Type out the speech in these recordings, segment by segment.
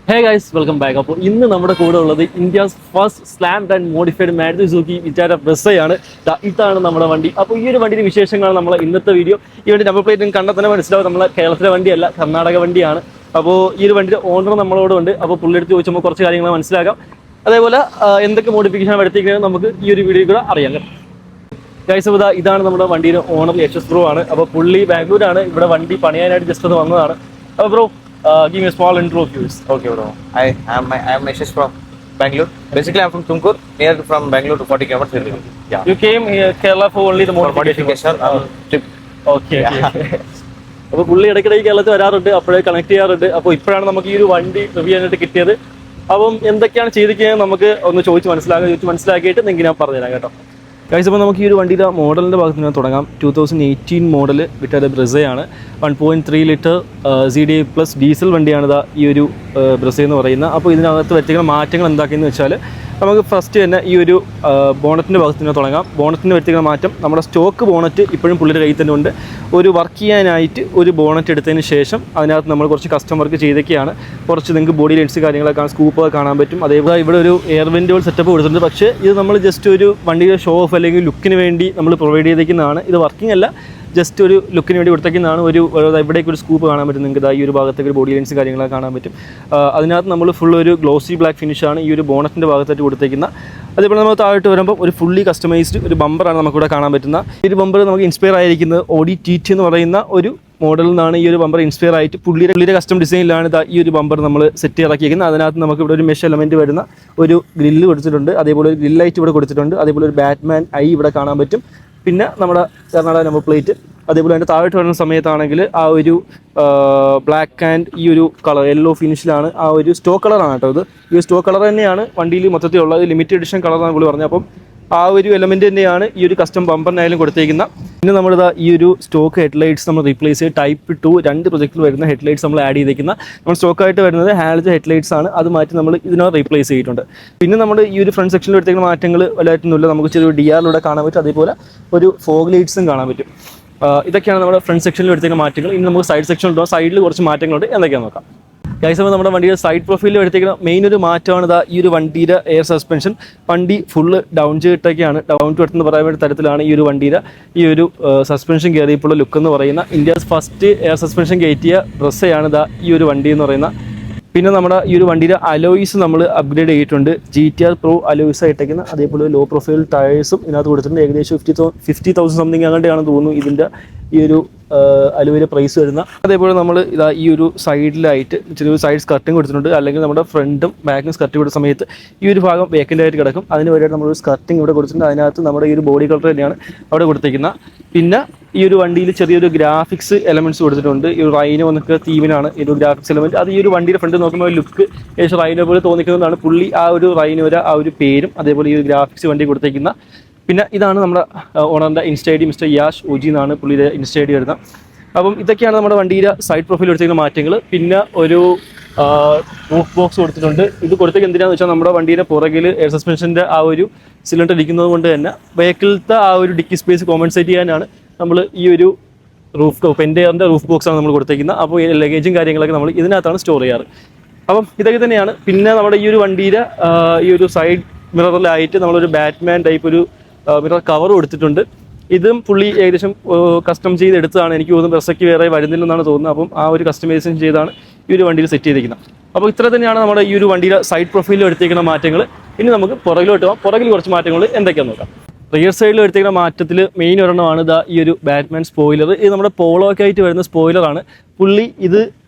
Hey guys, welcome back. അപ്പോൾ ഇന്ന് നമ്മുടെ കൂടെ ഉള്ളത് India's first slammed and modified Maruti Suzuki Vitara ബ്രെസ്സയാണ്. ഇതാണ് നമ്മുടെ വണ്ടി. അപ്പോൾ ഈ ഒരു വണ്ടിയുടെ വിശേഷങ്ങളാണ് നമ്മൾ ഇന്നത്തെ വീഡിയോ. ഈ വണ്ടി നമ്പർ പ്ലേറ്റ് കണ്ടാൽ തന്നെ മനസ്സിലാവും നമ്മളെ കേരളത്തിലെ വണ്ടിയല്ല, കർണാടക വണ്ടിയാണ്. അപ്പോൾ ഈ ഒരു വണ്ടിയുടെ ഓണർ നമ്മളോട് ഉണ്ട്. അപ്പോൾ പുള്ളിയെടുത്ത് ചോദിച്ചുമ്പോൾ കുറച്ച് കാര്യങ്ങൾ മനസ്സിലാക്കാം. അതേപോലെ എന്തൊക്കെ മോഡിഫിക്കേഷൻ വരുത്തിക്കുന്നത് നമുക്ക് ഈ ഒരു വീഡിയോ കൂടെ അറിയാം. ഗൈസ്, അപ്പോൾ ഇതാണ് നമ്മുടെ വണ്ടിയുടെ ഓണർ യശസ് ബ്രോ ആണ്. അപ്പോൾ പുള്ളി ബാംഗ്ലൂരാണ്, ഇവിടെ വണ്ടി പണിയാനായിട്ട് ജസ്റ്റ് ഒന്ന് വന്നതാണ്. അപ്പോൾ bro, give me a small intro of yours. Okay, bro. I am Ashish from Bangalore. Basically, I'm from Tumkur, near from Bangalore to 40 kilometers. Yeah. You came here Kerala for only the modification trip. Okay. അപ്പോൾ പുള്ളി ഇടയ്ക്കിടയ്ക്ക് കേരളത്തിൽ വരാറുണ്ട്, അപ്പോഴേ connect ചെയ്യാറുണ്ട്. അപ്പോൾ ഇപ്പോഴാണ് നമുക്ക് ഈ ഒരു വണ്ടി റിവ്യൂ ചെയ്യാനായിട്ട് കിട്ടിയത്. അപ്പം എന്തൊക്കെയാണ് ചെയ്തിരിക്കുന്നത് നമുക്ക് ഒന്ന് ചോദിച്ച് മനസ്സിലാക്കിയിട്ട് നിങ്ങൾക്ക് ഞാൻ പറഞ്ഞുതരാം കേട്ടോ. ഗൈസ്, അപ്പോൾ നമുക്ക് ഈ ഒരു വണ്ടിയുടെ മോഡലിൻ്റെ ഭാഗത്ത് നിന്ന് തുടങ്ങാം. 2018 മോഡൽ വിറ്റാര ബ്രെസ്സയാണ്. 1.3 ലിറ്റർ ZDI പ്ലസ് ഡീസൽ വണ്ടിയാണ് ഈ ഒരു ബ്രെസ്സ എന്ന് പറയുന്നത്. അപ്പോൾ ഇതിനകത്ത് വരുത്തിക്കുന്ന മാറ്റങ്ങൾ എന്താക്കിയെന്ന് വെച്ചാൽ, നമുക്ക് ഫസ്റ്റ് തന്നെ ഈ ഒരു ബോണറ്റിൻ്റെ ഭാഗത്ത് നിന്ന് തുടങ്ങാം. ബോണറ്റിന് വരുത്തിക്കുന്ന മാറ്റം, നമ്മുടെ സ്റ്റോക്ക് ബോണറ്റ് ഇപ്പോഴും പുള്ളിയുടെ കയ്യിൽ തന്നെ ഉണ്ട്. ഒരു വർക്ക് ചെയ്യാനായിട്ട് ഒരു ബോണറ്റ് എടുത്തതിന് ശേഷം അതിനകത്ത് നമ്മൾ കുറച്ച് കസ്റ്റം വർക്ക് ചെയ്തൊക്കെയാണ്. കുറച്ച് നിങ്ങൾക്ക് ബോഡി ലെൻസ് കാര്യങ്ങളൊക്കെ സ്കൂപ്പ് കാണാൻ പറ്റും. അതേപോലെ ഇവിടെ ഒരു എയർ വെൻറ്റുകൾ സെറ്റപ്പ് കൊടുത്തിട്ടുണ്ട്. പക്ഷേ ഇത് നമ്മൾ ജസ്റ്റ് ഒരു വണ്ടിയുടെ ഷോ ഓഫ് അല്ലെങ്കിൽ ലുക്കിന് വേണ്ടി നമ്മൾ പ്രൊവൈഡ് ചെയ്തേക്കുന്നതാണ്. ഇത് വർക്കിംഗ് അല്ല, ജസ്റ്റ് ഒരു ലുക്കിന് വേണ്ടി കൊടുത്തേക്കുന്നതാണ്. ഇവിടേക്ക് ഒരു സ്കൂപ്പ് കാണാൻ പറ്റും നിങ്ങൾക്ക്. ഈ ഒരു ഭാഗത്തേക്ക് ഒരു ബോഡി ലെൻസ് കാര്യങ്ങളൊക്കെ കാണാൻ പറ്റും. അതിനകത്ത് നമ്മൾ ഫുൾ ഒരു ഗ്ലോസി ബ്ലാക്ക് ഫിനിഷാണ് ഈ ഒരു ബോണറ്റിൻ്റെ ഭാഗത്തായിട്ട് കൊടുത്തേക്കുന്നത്. അതേപോലെ നമ്മൾ താഴോട്ട് വരുമ്പോൾ ഒരു ഫുള്ളി കസ്റ്റമൈസ്ഡ് ഒരു ബമ്പറാണ് നമുക്കിവിടെ കാണാൻ പറ്റുന്ന. ഈ ഒരു ബമ്പർ നമുക്ക് ഇൻസ്പയർ ആയിരിക്കുന്നത് Audi TT എന്ന് പറയുന്ന ഒരു മോഡലിൽ നിന്നാണ് ഈ ഒരു ബമ്പർ ഇൻസ്പയർ ആയിട്ട് പുള്ളിയുടെ കസ്റ്റം ഡിസൈനിലാണ് ഈ ഒരു ബമ്പർ നമ്മൾ സെറ്റ് ഇറക്കിയിരിക്കുന്നത്. അതിനകത്ത് നമുക്ക് ഇവിടെ ഒരു മെഷ് എലമെൻറ്റ് വരുന്ന ഒരു ഗ്രില്ല് കൊടുത്തിട്ടുണ്ട്. അതേപോലെ ഒരു ഗ്രില്ലൈറ്റ് ഇവിടെ കൊടുത്തിട്ടുണ്ട്. അതേപോലെ ഒരു ബാറ്റ്മാൻ ഐ ഇവിടെ കാണാൻ പറ്റും. പിന്നെ നമ്മുടെ കർണാടക നമ്പർ പ്ലേറ്റ്. അതേപോലെ അതിൻ്റെ താഴോട്ട് വരുന്ന സമയത്താണെങ്കിൽ ആ ഒരു ബ്ലാക്ക് ആൻഡ് ഈ ഒരു കളർ യെല്ലോ ഫിനിഷിലാണ്. ആ ഒരു സ്റ്റോക്ക് കളറാണ് കേട്ടോ ഇത്. ഈ സ്റ്റോക്ക് കളർ തന്നെയാണ് വണ്ടിയിൽ മൊത്തത്തിലുള്ളത്. ലിമിറ്റഡ് എഡിഷൻ കളറാണ് പുള്ളി പറഞ്ഞത്. അപ്പം ആ ഒരു എലമെൻറ്റ് തന്നെയാണ് ഈ ഒരു കസ്റ്റം ബമ്പറിനായാലും കൊടുത്തേക്കുന്ന. പിന്നെ നമ്മളിതാ ഈ ഒരു സ്റ്റോക്ക് ഹെഡ്ലൈറ്റ്സ് നമ്മൾ റീപ്ലേസ് ചെയ്ത് Type 2 2 പ്രൊജക്റ്റിൽ വരുന്ന ഹെഡ്ലൈറ്റ്സ് നമ്മൾ ആഡ് ചെയ്തേക്കുന്ന. നമ്മൾ സ്റ്റോക്കായിട്ട് വരുന്നത് ഹാലജൻ ഹെഡ്ലൈറ്റ്സ് ആണ്. അത് മാറ്റി നമ്മൾ ഇതിനോട് റീപ്ലേസ് ചെയ്തിട്ടുണ്ട്. പിന്നെ നമ്മൾ ഈ ഒരു ഫ്രണ്ട് സെക്ഷനിൽ എടുത്തേക്കുന്ന മാറ്റങ്ങൾ വലുതായിട്ടൊന്നുമില്ല. നമുക്ക് ചെറിയ DRലൂടെ കാണാൻ പറ്റും. അതേപോലെ ഒരു ഫോഗ് ലൈറ്റ്സും കാണാൻ പറ്റും. ഇതൊക്കെയാണ് നമ്മുടെ ഫ്രണ്ട് സെക്ഷനിൽ എടുത്തേക്കുന്ന മാറ്റങ്ങൾ. ഇനി നമുക്ക് സൈഡ് സെക്ഷനിൽ ഉണ്ടോ, സൈഡിൽ കുറച്ച് മാറ്റങ്ങളുണ്ട്, എന്തൊക്കെയാണെന്ന് നോക്കാം. ഗൈസ്, അപ്പോൾ നമ്മുടെ വണ്ടിയുടെ സൈഡ് പ്രൊഫൈലിൽ എടുത്തേക്കുന്ന മെയിൻ ഒരു മാറ്റമാണ് ഈ ഒരു വണ്ടിയുടെ എയർ സസ്പെൻഷൻ. വണ്ടി ഫുള്ള് ഡൗൺ ചെയ്തിട്ടൊക്കെയാണ്, ഡൗൺ ടു എർത്ത് എന്ന് പറയുന്ന തരത്തിലാണ് ഈ ഒരു വണ്ടിയുടെ ഈ ഒരു സസ്പെൻഷൻ കയറിയപ്പോൾ ലുക്ക് എന്ന് പറയുന്ന. ഇന്ത്യസ് ഫസ്റ്റ് എയർ സസ്പെൻഷൻ കയറ്റിയ ബ്രെസ്സയാണ് ഈ ഒരു വണ്ടി എന്ന് പറയുന്ന. പിന്നെ നമ്മുടെ ഈ ഒരു വണ്ടിയുടെ അലോയ്സ് നമ്മൾ അപ്ഗ്രേഡ് ചെയ്തിട്ടുണ്ട്. GTR Pro അലോയ്സ് ആയിട്ടേക്കുന്ന. അതേപോലെ ലോ പ്രൊഫൈൽ ടയേഴ്സും ഇതിനകത്ത് കൊടുത്തിട്ടുണ്ട്. ഏകദേശം 50,000 സംതിങ് അങ്ങോട്ടാണെന്ന് തോന്നുന്നു ഇതിൻ്റെ ഈ ഒരു അലോയിലെ പ്രൈസ് വരുന്ന. അതേപോലെ നമ്മൾ ഈ ഒരു സൈഡിലായിട്ട് ചെറിയൊരു സൈഡ് സ്കർട്ടിങ് കൊടുത്തിട്ടുണ്ട്. അല്ലെങ്കിൽ നമ്മുടെ ഫ്രണ്ടും ബാക്കും സ്കർട്ട് കൊടുത്ത സമയത്ത് ഈ ഒരു ഭാഗം വേക്കൻ്റ് ആയിട്ട് കിടക്കും. അതിന് വേണ്ടിയിട്ട് നമ്മളൊരു സ്കർട്ടിങ് ഇവിടെ കൊടുത്തിട്ടുണ്ട്. അതിനകത്ത് നമ്മുടെ ഈ ഒരു ബോഡി കളർ തന്നെയാണ് അവിടെ കൊടുത്തേക്കുന്നത്. പിന്നെ ഈ ഒരു വണ്ടിയിൽ ചെറിയൊരു ഗ്രാഫിക്സ് എലമെൻറ്റ്സ് കൊടുത്തിട്ടുണ്ട്. ഈ ഒരു റൈനോ എന്നൊക്കെ തീമിനാണ് ഈ ഒരു ഗ്രാഫിക്സ് എലമെൻറ്റ്. അത് ഈ ഒരു വണ്ടിയുടെ ഫ്രണ്ട് നോക്കുമ്പോൾ ലുക്ക് ഏകദേശം റൈനോ പോലെ തോന്നിക്കുന്നതാണ്. പുള്ളി ആ ഒരു റൈനോര ആ ഒരു പേരും അതേപോലെ ഈ ഒരു ഗ്രാഫിക്സ് വണ്ടി കൊടുത്തേക്കുന്ന. പിന്നെ ഇതാണ് നമ്മുടെ ഓണറിൻ്റെ ഇൻസ്റ്റൈഡി, മിസ്റ്റർ യാഷ് OG എന്നാണ് പുള്ളിയുടെ ഇൻസ്റ്റൈഡി വരുന്നത്. അപ്പം ഇതൊക്കെയാണ് നമ്മുടെ വണ്ടിയുടെ സൈഡ് പ്രൊഫൈൽ എടുത്തേക്കുന്ന മാറ്റങ്ങൾ. പിന്നെ ഒരു റൂഫ് ബോക്സ് കൊടുത്തിട്ടുണ്ട്. ഇത് കൊടുത്തേക്ക് എന്തിനാണെന്ന് വെച്ചാൽ നമ്മുടെ വണ്ടിയുടെ പുറകിൽ എയർ സസ്പെൻഷൻ്റെ ആ ഒരു സിലിണ്ടർ ഇരിക്കുന്നത് കൊണ്ട് തന്നെ വെഹിക്കിളത്തെ ആ ഒരു ഡിക്കി സ്പേസ് കോമ്പൻസേറ്റ് ചെയ്യാനാണ് നമ്മൾ ഈ ഒരു പെൻഡെയറിൻ്റെ റൂഫ് ബോക്സാണ് നമ്മൾ കൊടുത്തേക്കുന്നത്. അപ്പോൾ ഈ ലഗേജും കാര്യങ്ങളൊക്കെ നമ്മൾ ഇതിനകത്താണ് സ്റ്റോർ ചെയ്യാറ്. അപ്പം ഇതൊക്കെ തന്നെയാണ്. പിന്നെ നമ്മുടെ ഈ ഒരു വണ്ടിയുടെ ഈ ഒരു സൈഡ് മിററിലായിട്ട് നമ്മളൊരു ബാറ്റ്മാൻ ടൈപ്പ് ഒരു മിറർ കവർ കൊടുത്തിട്ടുണ്ട്. ഇതും പുള്ളി ഏകദേശം കസ്റ്റം ചെയ്തെടുത്തതാണ്. എനിക്ക് തോന്നുന്നു ബ്രെസ്സയ്ക്ക് വേറെ വരുന്നില്ലെന്നാണ് തോന്നുന്നത്. അപ്പം ആ ഒരു കസ്റ്റമൈസേഷൻ ചെയ്താണ് ഈ ഒരു വണ്ടിയിൽ സെറ്റ് ചെയ്തിരിക്കുന്നത്. അപ്പോൾ ഇത്ര തന്നെയാണ് നമ്മുടെ ഈ ഒരു വണ്ടിയുടെ സൈഡ് പ്രൊഫൈലിൽ എടുത്തേക്കുന്ന മാറ്റങ്ങൾ. ഇനി നമുക്ക് പുറകിലോട്ട് പോകാം. പുറകിൽ കുറച്ച് മാറ്റങ്ങൾ എന്തൊക്കെയാണെന്ന് നോക്കാം. റിയർ സൈഡിൽ എടുത്തേക്കുന്ന മാറ്റത്തിൽ മെയിൻ ഒരെണ്ണമാണ് ഈ ഒരു ബാറ്റ്മാൻ സ്പോയിലർ. ഇത് നമ്മുടെ പോളോക്കെ ആയിട്ട് വരുന്ന സ്പോയിലറാണ്. പുള്ളി ഇത്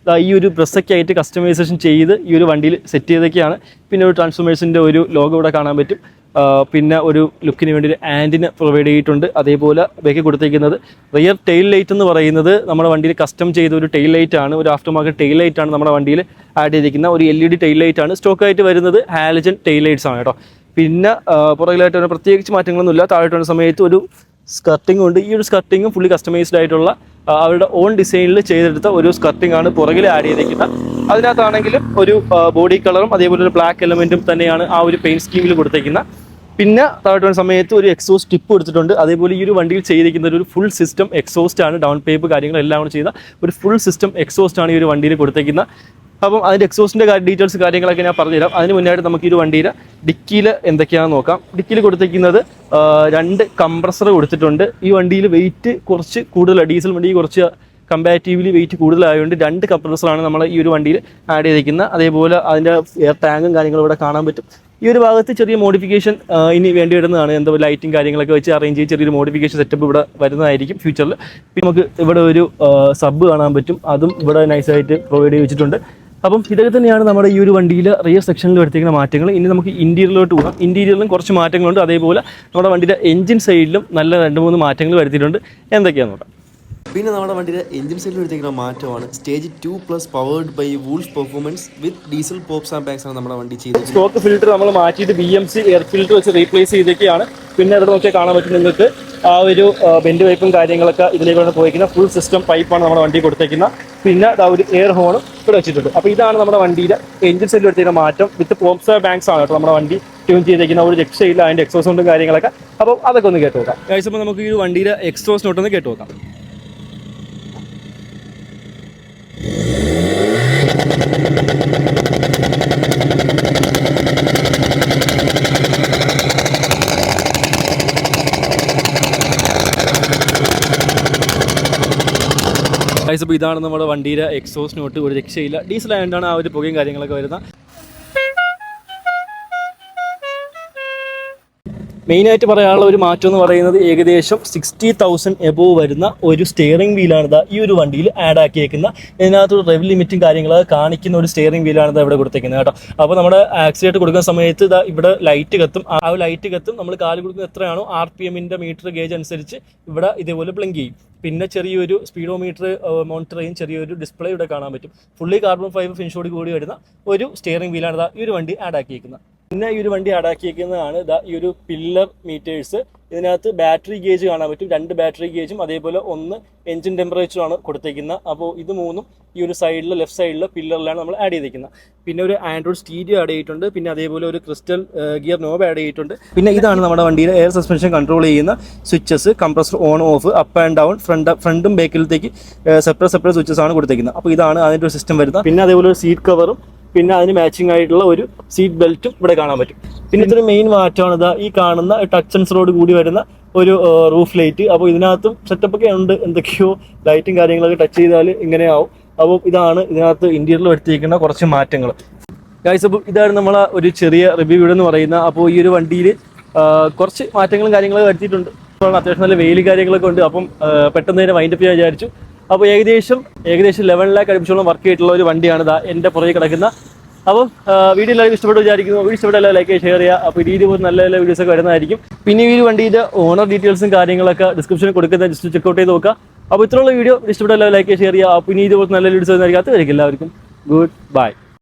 ഈ ഒരു ബ്രെസ്സൊക്കെയായിട്ട് കസ്റ്റമൈസേഷൻ ചെയ്ത് ഈ ഒരു വണ്ടിയിൽ സെറ്റ് ചെയ്തൊക്കെയാണ്. പിന്നെ ഒരു ട്രാൻസ്ഫോമേഴ്സിൻ്റെ ഒരു ലോഗോ ഇവിടെ കാണാൻ പറ്റും. പിന്നെ ഒരു ലുക്കിന് വേണ്ടി ഒരു ആൻറ്റിന പ്രൊവൈഡ് ചെയ്തിട്ടുണ്ട്. അതേപോലെ ബാക്കി കൊടുത്തേക്കുന്നത് റിയർ ടെയിൽ ലൈറ്റ് എന്ന് പറയുന്നത് നമ്മുടെ വണ്ടിയിൽ കസ്റ്റം ചെയ്ത ഒരു ടെയിൽ ലൈറ്റ് ആണ്. ഒരു ആഫ്റ്റർ മാർക്കറ്റ് ടെയിൽ ലൈറ്റ് ആണ് നമ്മുടെ വണ്ടിയിൽ ആഡ് ചെയ്തിരിക്കുന്ന ഒരു LED ടെയിൽ ലൈറ്റ് ആണ്. സ്റ്റോക്കായിട്ട് വരുന്നത് ഹാലജൻ ടെയിൽ ലൈറ്റ്സ് ആണ് കേട്ടോ. പിന്നെ പുറകിലായിട്ട് ഒരു പ്രത്യേകിച്ച് മാറ്റങ്ങളൊന്നുമില്ല. താഴോട്ട് വരുന്ന സമയത്ത് ഒരു സ്കർട്ടിംഗ് ഉണ്ട്. ഈ ഒരു സ്കർട്ടിങ്ങും ഫുള്ളി കസ്റ്റമൈസ്ഡ് ആയിട്ടുള്ള അവരുടെ ഓൺ ഡിസൈനിൽ ചെയ്തെടുത്ത ഒരു സ്കർട്ടിംഗ് ആണ് പുറകിൽ ആഡ് ചെയ്തിരിക്കുന്നത്. അതിനകത്താണെങ്കിലും ഒരു ബോഡി കളറും അതേപോലെ ഒരു ബ്ലാക്ക് എലമെൻറ്റും തന്നെയാണ് ആ ഒരു പെയിൻറ്റ് സ്കീമിൽ കൊടുത്തേക്കുന്നത്. പിന്നെ താഴോട്ട് വരുന്ന സമയത്ത് ഒരു എക്സോസ്റ്റ് ടിപ്പ് കൊടുത്തിട്ടുണ്ട്. അതേപോലെ ഈ ഒരു വണ്ടിയിൽ ചെയ്തിരിക്കുന്ന ഒരു ഫുൾ സിസ്റ്റം എക്സോസ്റ്റ് ആണ്. ഡൗൺ പേപ്പ് കാര്യങ്ങളെല്ലാം ചെയ്ത ഒരു ഫുൾ സിസ്റ്റം എക്സോസ്റ്റ് ആണ് ഈ ഒരു വണ്ടിയിൽ കൊടുത്തേക്കുന്നത്. അപ്പം അതിൻ്റെ എക്സോസിൻ്റെ ഡീറ്റെയിൽസ് കാര്യങ്ങളൊക്കെ ഞാൻ പറഞ്ഞുതരാം. അതിന് മുന്നായിട്ട് നമുക്ക് ഈ ഒരു വണ്ടിയുടെ ഡിക്കിയിൽ എന്തൊക്കെയാണെന്ന് നോക്കാം. ഡിക്കിയിൽ കൊടുത്തിരിക്കുന്നത് 2 കംപ്രസർ കൊടുത്തിട്ടുണ്ട്. ഈ വണ്ടിയിൽ വെയിറ്റ് കുറച്ച് കൂടുതലാണ്, ഡീസൽ വണ്ടി കുറച്ച് കമ്പാരിറ്റീവ്ലി വെയിറ്റ് കൂടുതലായതുകൊണ്ട് 2 കംപ്രസറാണ് നമ്മൾ ഈ ഒരു വണ്ടിയിൽ ആഡ് ചെയ്തിരിക്കുന്നത്. അതേപോലെ അതിൻ്റെ എയർ ടാങ്കും കാര്യങ്ങളും ഇവിടെ കാണാൻ പറ്റും. ഈ ഒരു ഭാഗത്ത് ചെറിയ മോഡിഫിക്കേഷൻ ഇനി വേണ്ടി വരുന്നതാണ്. എന്താ ലൈറ്റും കാര്യങ്ങളൊക്കെ വെച്ച് അറേഞ്ച് ചെയ്ത് ചെറിയൊരു മോഡിഫിക്കേഷൻ സെറ്റപ്പ് ഇവിടെ വരുന്നതായിരിക്കും ഫ്യൂച്ചറിൽ. പിന്നെ നമുക്ക് ഇവിടെ ഒരു സബ് കാണാൻ പറ്റും, അതും ഇവിടെ നൈസായിട്ട് പ്രൊവൈഡ് ചെയ്ത് വെച്ചിട്ടുണ്ട്. അപ്പം ഇതൊക്കെ തന്നെയാണ് നമ്മുടെ ഈ ഒരു വണ്ടിയിൽ റിയർ സെക്ഷനിൽ വരുത്തിക്കുന്ന മാറ്റങ്ങൾ. ഇനി നമുക്ക് ഇൻറ്റീരിയറിലോട്ട് പോകാം. ഇൻറ്റീരിയറിലും കുറച്ച് മാറ്റങ്ങളുണ്ട്. അതേപോലെ നമ്മുടെ വണ്ടിയുടെ എഞ്ചിൻ സൈഡിലും നല്ല 2-3 മാറ്റങ്ങൾ വരുത്തിയിട്ടുണ്ട്. എന്തൊക്കെയാണെന്ന് നോക്കാം. പിന്നെ നമ്മുടെ വണ്ടിയുടെ എഞ്ചിൻ സൈഡിൽ എടുത്തേക്കുന്ന മാറ്റമാണ് stage 2+ powered by Wolf Performance with diesel pops and bangs ആണ് നമ്മുടെ വണ്ടി ചെയ്തത്. സ്റ്റോക്ക് ഫിൽറ്റർ നമ്മൾ മാറ്റിയിട്ട് BMC എയർ ഫിൽറ്റർ വെച്ച് റീപ്ലേസ് ചെയ്തൊക്കെയാണ്. പിന്നെ അവിടെ നോക്കിയാൽ കാണാൻ പറ്റും നിങ്ങൾക്ക് ആ ഒരു ബെൻഡ് പൈപ്പും കാര്യങ്ങളൊക്കെ ഇതിലേക്കാണ് പോയിരിക്കുന്നത്. ഫുൾ സിസ്റ്റം പൈപ്പാണ് നമ്മുടെ വണ്ടി കൊടുത്തേക്കുന്നത്. പിന്നെ ആ ഒരു എയർ ഹോണും ഇവിടെ വെച്ചിട്ടുണ്ട്. അപ്പോൾ ഇതാണ് നമ്മുടെ വണ്ടിയുടെ എഞ്ചിൻ സൈഡിൽ എടുത്തേക്കുന്ന മാറ്റം. വിത്ത് പോപ്സ് ആൻഡ് ബാഗ്സ് ആണ് കേട്ടോ നമ്മുടെ വണ്ടി ട്യൂൺ ചെയ്തേക്കുന്ന. ഒരു രക്ഷയില്ല അതിൻ്റെ എക്സോസ് കൊണ്ടും കാര്യങ്ങളൊക്കെ. അപ്പോൾ അതൊക്കെ ഒന്ന് കേട്ട് നോക്കാം. കഴിച്ചപ്പോൾ നമുക്ക് ഈ വണ്ടിയുടെ എക്സോസ് നോട്ടൊന്ന് കേട്ട് നോക്കാം. അപ്പോൾ ഇതാണ് നമ്മുടെ വണ്ടിയുടെ എക്സോസ് നോട്ട്. ഒരു രക്ഷയില്ല, ഡീസൽ ആയതുകൊണ്ടാണ് ആ ഒരു പുകയും കാര്യങ്ങളൊക്കെ വരുന്നത്. മെയിനായിട്ട് പറയാനുള്ള ഒരു മാറ്റം എന്ന് പറയുന്നത് ഏകദേശം 60,000 എബോവ് വരുന്ന ഒരു സ്റ്റിയറിംഗ് വീലാണ് ഈ ഒരു വണ്ടിയിൽ ആഡ് ആക്കിയേക്കുന്ന. ഇതിനകത്ത് റെവ് ലിമിറ്റും കാര്യങ്ങളൊക്കെ കാണിക്കുന്ന ഒരു സ്റ്റിയറിംഗ് വീലാണ് ഇവിടെ കൊടുത്തേക്കുന്നത് കേട്ടോ. അപ്പോൾ നമ്മുടെ ആക്സിഡൻറ്റ് കൊടുക്കുന്ന സമയത്ത് ഇവിടെ ലൈറ്റ് കത്തും. ആ ലൈറ്റ് കത്തും. നമ്മൾ കാല് കൊടുക്കുന്ന എത്രയാണോ RPM-ന്റെ മീറ്റർ ഗേജ് അനുസരിച്ച് ഇവിടെ ഇതേപോലെ ബ്ലിങ്ക് ചെയ്യും. പിന്നെ ചെറിയൊരു സ്പീഡോമീറ്റർ മോണിറ്റർ ചെയ്യും. ചെറിയൊരു ഡിസ്പ്ലേ ഇവിടെ കാണാൻ പറ്റും. ഫുള്ളി കാർബൺ ഫൈബർ ഫിനിഷോട് കൂടി വരുന്ന ഒരു സ്റ്റിയറിംഗ് വീലാണ് ഈ ഒരു വണ്ടി ആഡ് ആക്കിയേക്കുന്നത്. പിന്നെ ഈ ഒരു വണ്ടി ആഡാക്കിയിരിക്കുന്നതാണ് ഈ ഒരു പില്ലർ മീറ്റേഴ്സ്. ഇതിനകത്ത് ബാറ്ററി ഗേജ് കാണാൻ പറ്റും. 2 ബാറ്ററി ഗേജും അതേപോലെ 1 എഞ്ചിൻ ടെമ്പറേച്ചറാണ് കൊടുത്തേക്കുന്നത്. അപ്പോൾ ഇത് 3 ഈ ഒരു സൈഡിൽ ലെഫ്റ്റ് സൈഡിൽ പില്ലറിലാണ് നമ്മൾ ആഡ് ചെയ്തിരിക്കുന്നത്. പിന്നെ ഒരു ആൻഡ്രോയിഡ് സ്റ്റീരിയോ ആഡ് ചെയ്തിട്ടുണ്ട്. പിന്നെ അതേപോലെ ഒരു ക്രിസ്റ്റൽ ഗിയർ നോബ് ആഡ് ചെയ്തിട്ടുണ്ട്. പിന്നെ ഇതാണ് നമ്മുടെ വണ്ടിയുടെ എയർ സസ്പെൻഷൻ കൺട്രോൾ ചെയ്യുന്ന switches. Compressor on of, up and down, ഫ്രണ്ടും ബാക്കിലത്തേക്ക് സെപ്പറേറ്റ് സ്വിച്ചസ് ആണ് കൊടുത്തേക്കുന്നത്. അപ്പോൾ ഇതാണ് അതിൻ്റെ ഒരു സിസ്റ്റം വരുന്നത്. പിന്നെ അതേപോലെ ഒരു സീറ്റ് കവറും പിന്നെ അതിന് മാച്ചിങ് ആയിട്ടുള്ള ഒരു സീറ്റ് ബെൽറ്റും ഇവിടെ കാണാൻ പറ്റും. പിന്നെ ഇതൊരു മെയിൻ മാറ്റമാണ് ഈ കാണുന്ന ടച്ച് സെൻസറോട് കൂടി വരുന്ന ഒരു റൂഫ് ലൈറ്റ്. അപ്പോൾ ഇതിനകത്തും സെറ്റപ്പൊക്കെ ഉണ്ട്. എന്തൊക്കെയോ ലൈറ്റും കാര്യങ്ങളൊക്കെ ടച്ച് ചെയ്താൽ ഇങ്ങനെയാവും. അപ്പോൾ ഇതാണ് ഇതിനകത്ത് ഇന്റീരിയറിൽ വരുത്തിയിരിക്കുന്ന കുറച്ച് മാറ്റങ്ങൾ. ഗൈസ്, അപ്പോൾ ഇതാണ് നമ്മളെ ഒരു ചെറിയ റിവ്യൂ വീഡിയോ എന്ന് പറയുന്നത്. അപ്പോൾ ഈ ഒരു വണ്ടിയിൽ കുറച്ച് മാറ്റങ്ങളും കാര്യങ്ങളൊക്കെ വരുത്തിയിട്ടുണ്ട്. അത്യാവശ്യം നല്ല വെയിൽ കാര്യങ്ങളൊക്കെ ഉണ്ട്. അപ്പം പെട്ടെന്ന് തന്നെ വൈൻഡപ്പ് ചെയ്യാൻ വിചാരിച്ചു. അപ്പോൾ ഏകദേശം 11 lakh അടുപ്പിച്ചോളം വർക്ക് ചെയ്തിട്ടുള്ള ഒരു വണ്ടിയാണ് എൻ്റെ പുറകെ കിടക്കുന്ന. അപ്പം വീഡിയോ എല്ലാവർക്കും ഇഷ്ടപ്പെട്ടു വിചാരിക്കുന്നു. വീഡിയോ ഇഷ്ടപ്പെട്ട ലൈക്ക് ഷെയർ ചെയ്യുക. അപ്പോൾ ഈ രീതിയിൽ നല്ല നല്ല വീഡിയോസൊക്കെ വരുന്നതായിരിക്കും. പിന്നെ ഈ വണ്ടിയുടെ ഓണർ ഡീറ്റെയിൽസും കാര്യങ്ങളൊക്കെ ഡിസ്ക്രിപ്ഷനിൽ കൊടുക്കുന്ന ജസ്റ്റ് ചെക്കൗട്ട് ചെയ്ത് നോക്കുക. അപ്പോൾ ഇത്രയുള്ള വീഡിയോ ഇഷ്ടപ്പെട്ട ലൈക്ക് ഷെയർ ചെയ്യുക. അപ്പോൾ ഇനി ഇതുപോലെ നല്ല വീഡിയോസ് വരുന്നതായിരിക്കും. എല്ലാവർക്കും ഗുഡ് ബൈ.